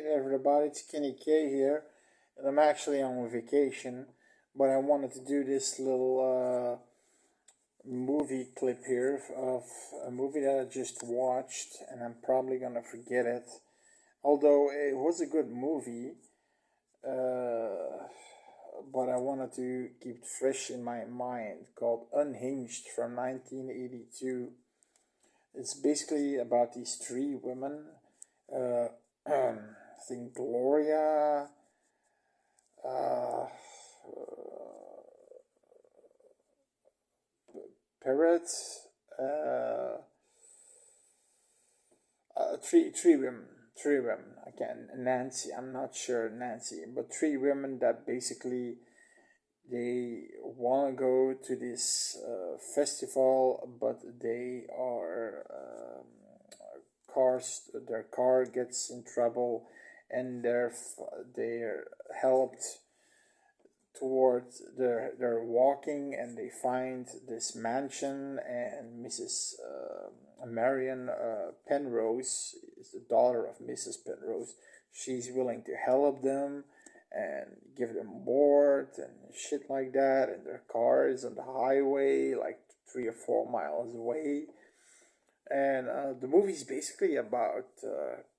Hey everybody, it's Kenny K here, and I'm actually on vacation, but I wanted to do this little movie clip here of a movie that I just watched, and I'm probably gonna forget it. Although it was a good movie, uh, but I wanted to keep it fresh in my mind, called Unhinged from 1982. It's basically about these three women. Uh, I think Gloria, uh, Parrot, uh, three women, three women. Again, Nancy. I'm not sure Nancy, but three women that basically they want to go to this festival, but they are cars. Their car gets in trouble, and they're helped towards they're walking, and they find this mansion, and Mrs. Marion Penrose is the daughter of Mrs. Penrose. She's willing to help them and give them board and shit like that, and their car is on the highway like 3 or 4 miles away. And the movie's basically about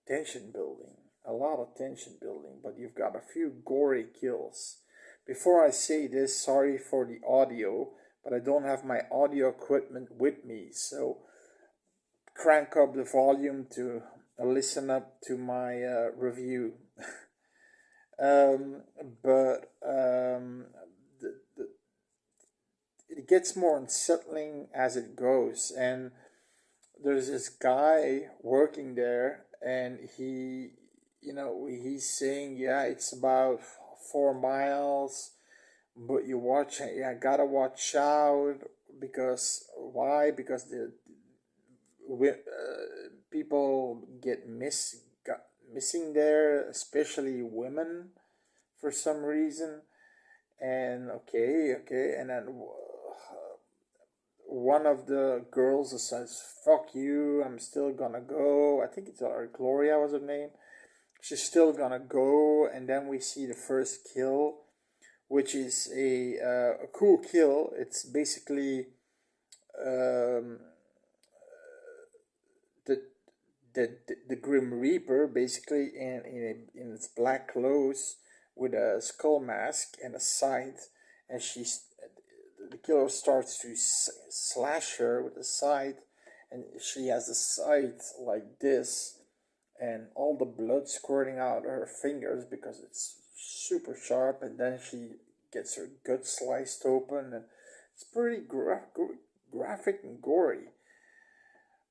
tension building, a lot of tension building, but you've got a few gory kills. Before I say this, sorry for the audio, but I don't have my audio equipment with me, so crank up the volume to listen up to my review. um, but it gets more unsettling as it goes, and there's this guy working there, and he's saying, yeah, it's about 4 miles, but I gotta watch out. Because why? Because people got missing there, especially women, for some reason. And okay, and then one of the girls says, "Fuck you! I'm still gonna go." I think it's Gloria was her name. She's still gonna go, and then we see the first kill, which is a cool kill. It's basically um, the, the Grim Reaper, basically in its black clothes with a skull mask and a scythe, and the killer starts to slash her with the scythe, and she has the scythe like this, and all the blood squirting out her fingers because it's super sharp, and then she gets her gut sliced open, and it's pretty graphic and gory.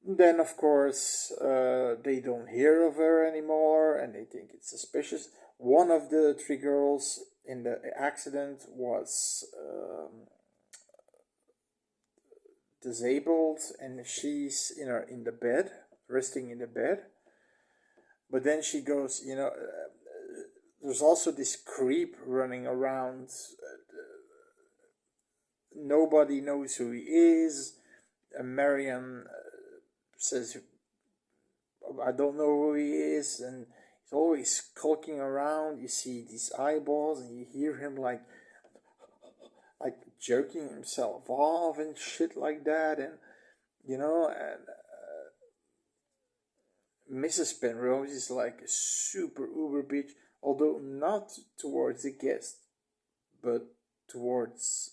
Then, of course, they don't hear of her anymore, and they think it's suspicious. One of the three girls in the accident was disabled, and she's in the bed, resting in the bed. But then she goes, there's also this creep running around. Nobody knows who he is. And Marion says, I don't know who he is, and he's always skulking around. You see these eyeballs, and you hear him like jerking himself off and shit like that, and Mrs. Penrose is like a super uber bitch, although not towards the guest, but towards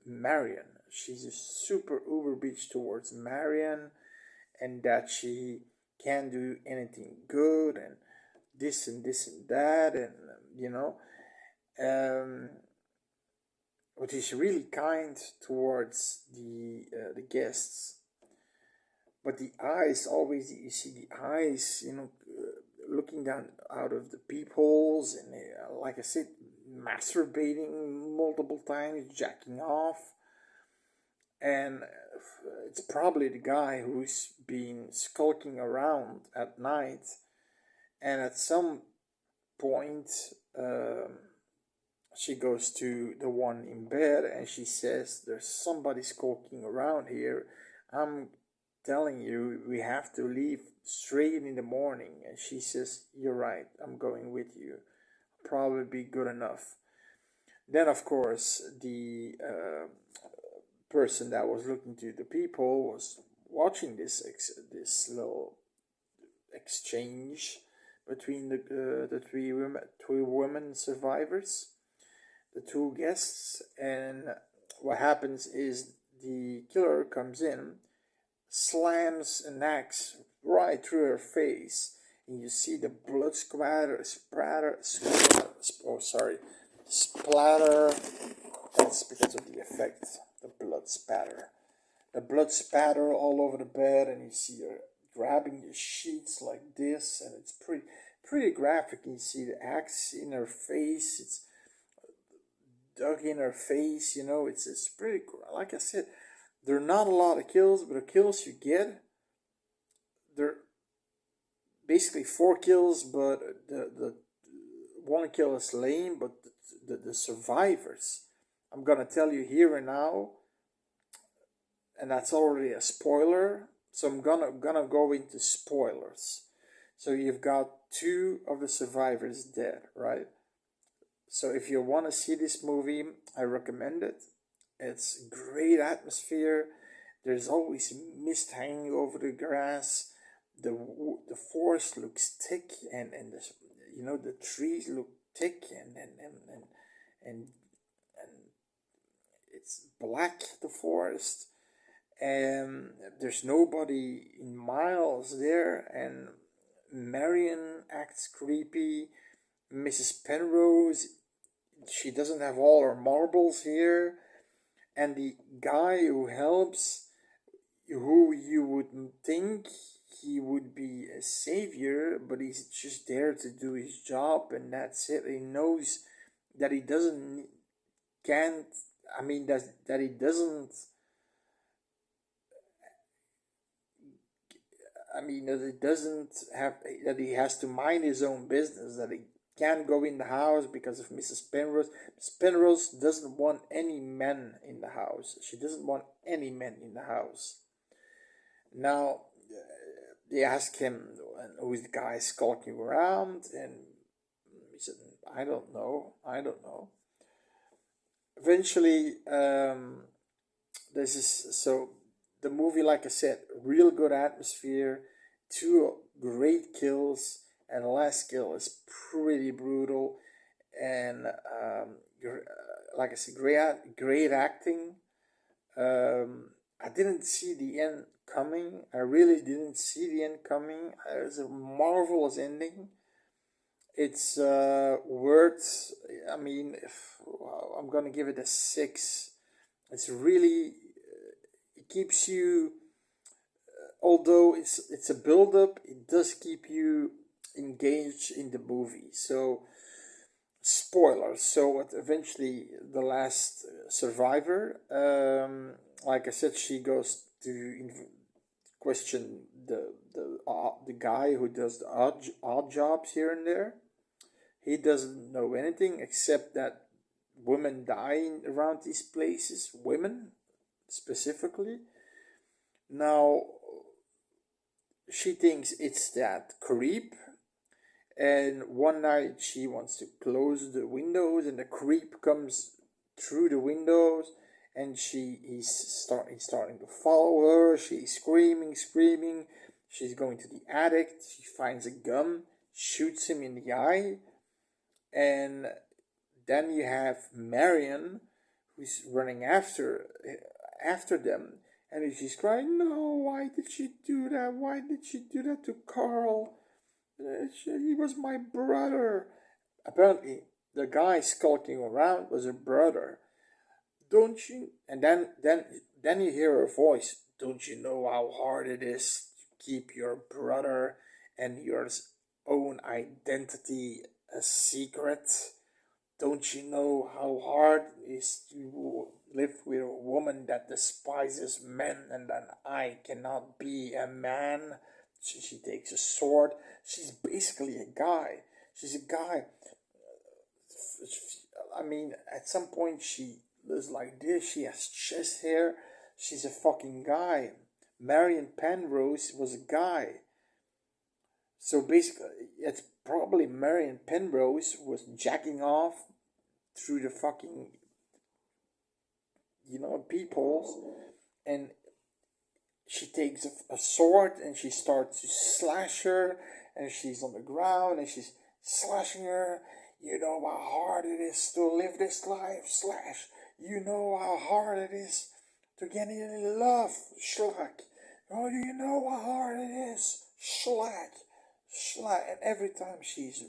Marion. She's a super uber bitch towards Marion, and that she can't do anything good, and this and this and that, and but she's really kind towards the guests. But the eyes, always you see the eyes, looking down out of the peepholes, and like I said, masturbating multiple times, jacking off. And it's probably the guy who's been skulking around at night, and at some point she goes to the one in bed, and she says, there's somebody skulking around here. I'm telling you we have to leave straight in the morning. And she says, you're right, I'm going with you. Probably be good enough. Then, of course, the person that was looking to the people was watching this little exchange between the three women survivors, the two guests, and what happens is the killer comes in, slams an axe right through her face, and you see the blood splatter. That's because of the effect, the blood spatter. The blood spatter all over the bed, and you see her grabbing the sheets like this, and it's pretty graphic. You see the axe in her face. It's dug in her face. It's pretty. Like I said, there are not a lot of kills, but the kills you get, they're basically 4 kills, but the one kill is lame, but the survivors, I'm gonna tell you here and now, and that's already a spoiler, so I'm gonna go into spoilers. So you've got 2 of the survivors dead, right? So if you want to see this movie, I recommend it. It's great atmosphere. There's always mist hanging over the grass. The forest looks thick, and the trees look thick, and it's black, the forest, and there's nobody in miles there, and Marion acts creepy. Mrs. Penrose, she doesn't have all her marbles here, and the guy who helps, who you would think he would be a savior, but he's just there to do his job, and that's it. He knows that he doesn't can't I mean that he doesn't that he doesn't have, that he has to mind his own business, that he can't go in the house because of Mrs. Penrose. Mrs. Penrose doesn't want any men in the house. She doesn't want any men in the house. Now, they ask him, who's the guy skulking around, and he said, I don't know. Eventually, this is so the movie, like I said, real good atmosphere, 2 great kills, and the last kill is pretty brutal, and like I said, great acting. I didn't see the end coming. I really didn't see the end coming. It was a marvelous ending. It's worth. I'm gonna give it a 6. It's really, it keeps you. Although it's a build up, it does keep you engaged in the movie. So, spoilers. So, what eventually the last survivor, like I said, she goes to question the guy who does the odd jobs here and there. He doesn't know anything except that women dying around these places, women specifically. Now, she thinks it's that creep, and one night she wants to close the windows, and the creep comes through the windows, and he's starting to follow her. She's screaming. She's going to the attic. She finds a gun, shoots him in the eye, and then you have Marion, who's running after them, and she's crying, no, why did she do that? Why did she do that to Carl? He was my brother. Apparently, the guy skulking around was her brother. Don't you? And then you hear her voice. Don't you know how hard it is to keep your brother and your own identity a secret? Don't you know how hard it is to live with a woman that despises men, and that I cannot be a man? She takes a sword. She's basically a guy. She's a guy. At some point she is like this. She has chest hair. She's a fucking guy. Marion Penrose was a guy. So basically, it's probably Marion Penrose was jacking off through the fucking, peepholes, and she takes a sword and she starts to slash her, and she's on the ground and she's slashing her. You know how hard it is to live this life, slash. You know how hard it is to get any love, slack. Oh, do you know how hard it is, slack, slack. And every time she's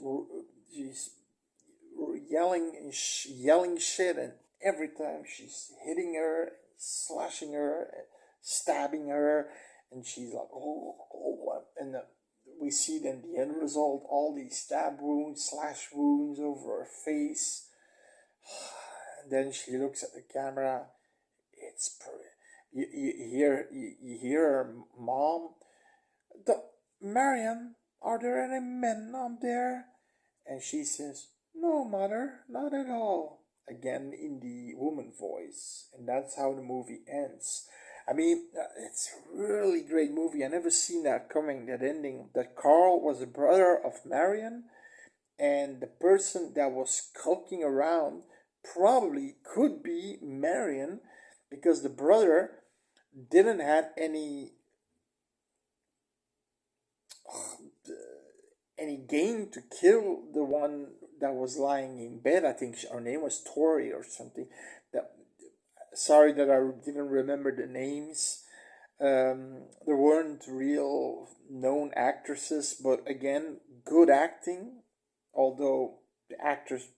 yelling and yelling shit, and every time she's hitting her, slashing her, stabbing her, and she's like, and we see then the end result, all these stab wounds, slash wounds over her face. And then she looks at the camera. It's you hear her mom, Marion, are there any men up there? And she says, no, mother, not at all. Again in the woman voice. And that's how the movie ends. I mean, it's a really great movie. I never seen that coming, that ending. That Carl was the brother of Marion, and the person that was skulking around probably could be Marion, because the brother didn't have any gain to kill the one that was lying in bed. I think her name was Tori or something. Sorry that I didn't remember the names. There weren't real known actresses, but again, good acting. Although the actors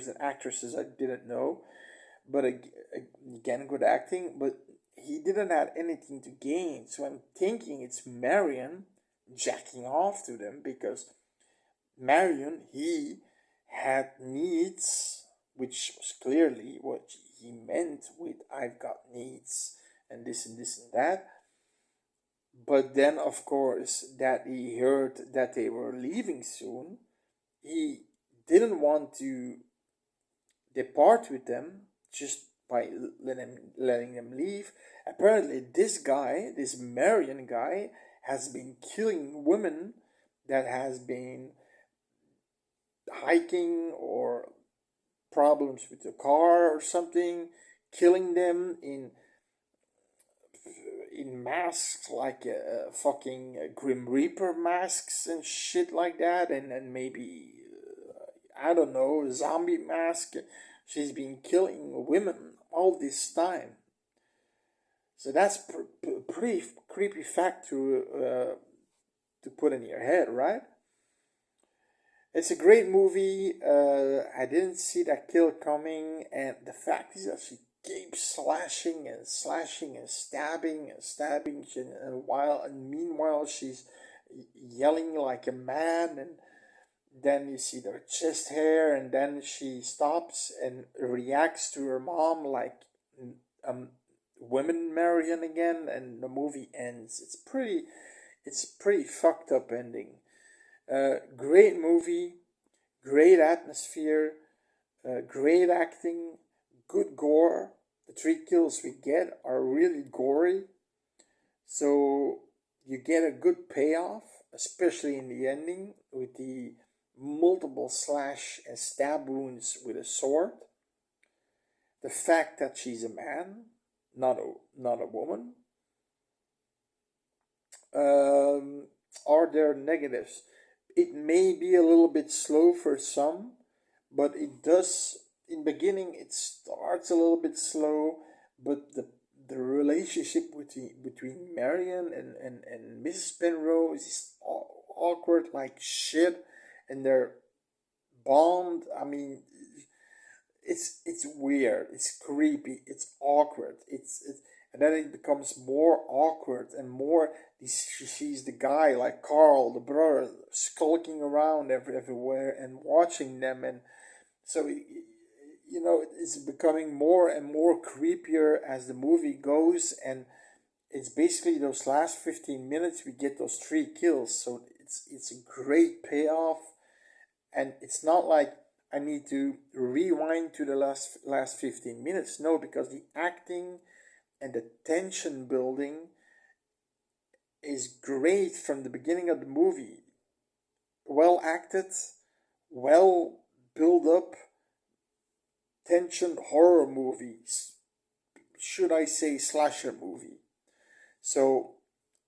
and actresses I didn't know, but again, good acting. But he didn't have anything to gain, so I'm thinking it's Marion jacking off to them, because Marion, he had needs, which was clearly what he meant with I've got needs and this and this and that. But then, of course, that he heard that they were leaving soon, he didn't want to depart with them just by letting them leave. Apparently, this guy, this Marion guy, has been killing women that has been hiking or problems with the car or something, killing them in masks, like fucking Grim Reaper masks and shit like that, and maybe I don't know, zombie mask. She's been killing women all this time. So that's pretty creepy fact to put in your head, right? It's a great movie. I didn't see that kill coming, and the fact is that she keeps slashing and slashing and stabbing and stabbing, and meanwhile she's yelling like a man, and then you see their chest hair, and then she stops and reacts to her mom like women Marion again, and the movie ends. It's pretty fucked up ending. Great movie, great atmosphere, great acting, good gore. The 3 kills we get are really gory, so you get a good payoff, especially in the ending with the multiple slash and stab wounds with a sword. The fact that she's a man, not a woman. Are there negatives? It may be a little bit slow for some, but it does, in beginning it starts a little bit slow, but the relationship between Marion and Mrs. Penrose is awkward like shit, and their bond, I mean, it's weird, it's creepy, it's awkward, it's and then it becomes more awkward and more. She sees the guy like Carl, the brother, skulking around everywhere and watching them, and so it's becoming more and more creepier as the movie goes, and it's basically those last 15 minutes we get those 3 kills, so it's a great payoff, and it's not like I need to rewind to the last 15 minutes. No, because the acting and the tension building is great from the beginning of the movie. Well acted, well built up, tension horror movies. Should I say slasher movie? So,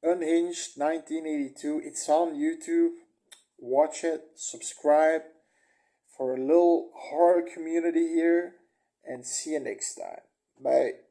Unhinged 1982, it's on YouTube. Watch it, subscribe for a little horror community here, and see you next time. Bye.